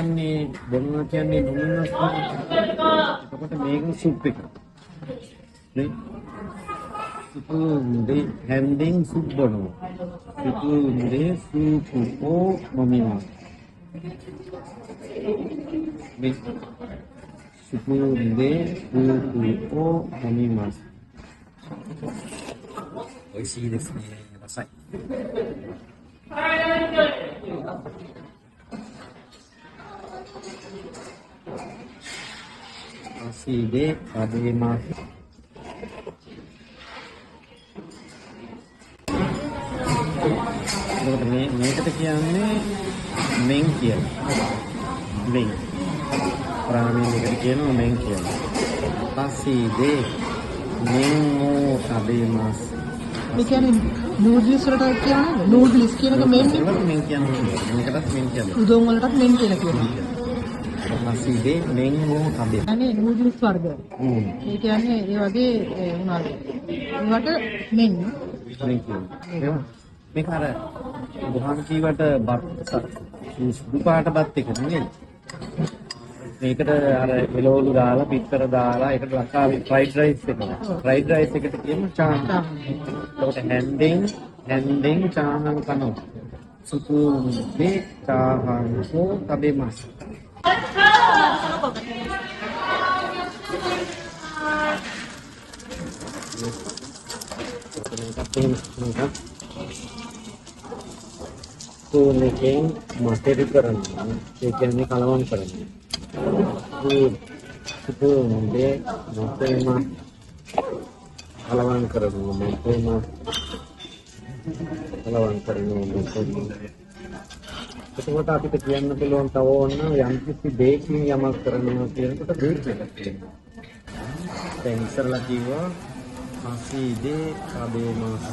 කියන්නේ බොනවා කියන්නේ නොමිනස් එතකොට මේක සුප් එක නේ සුපුන්දේ හැන්ඩින් සුප් බොනවා සුපුන්දේ සුපෝ නොමිනස් මේ සුපුන්දේ සුපෝ නොමිනස් 美味しいですね。ください。足で食べます。මේකට කියන්නේ මෙන් කියලා. මෙන්. රාමෙන් එකට කියනවා මෙන් කියලා. පස්සේ මෙන් ඕ සබේමස්. මේ කියන්නේ නූඩල්ස් වලට කියන්නේ නූඩල්ස් කියන එක මෙන් මෙන් කියන්නේ මේකටත් මෙන් කියන්නේ. උදොන් වලටත් මෙන් කියලා කියනවා. පස්සේ මෙන් ඕ සබේ. අනේ නූඩල්ස් වර්ග. ඒ කියන්නේ ඒ වගේ මොනවද? ඒවට මෙන් මෙන් කියනවා. මේක අර ගොහන් කීවට බත් සුදු පාට බත් එක නෙමෙයි. මේකට අර එළවලු දාලා පිටතර දාලා ඒකට ලකාවේ ෆ්‍රයිඩ් රයිස් එක. ෆ්‍රයිඩ් රයිස් එකට කියමු චාහන්. ඒකට හැන්ඩින් චාහන් කනවා. සුපුන්දේ චාහන් කෝ තබේමස්. මේකෙන් මටරි කරන්නේ ඒ කියන්නේ කලවම් කරන්නේ සුපුන්දේ මටේම කලවම් කරනවා මටේම කලවම් කරනවා එතකොට අපිට කියන්න පුළුවන් තව ඕන යම් කිසි බේකින් යමක් කරනවා කියනකොට බේක් එකක් තියෙනවා දැන් ඉස්සරලා කිව්වා හසිදේ කබේමස්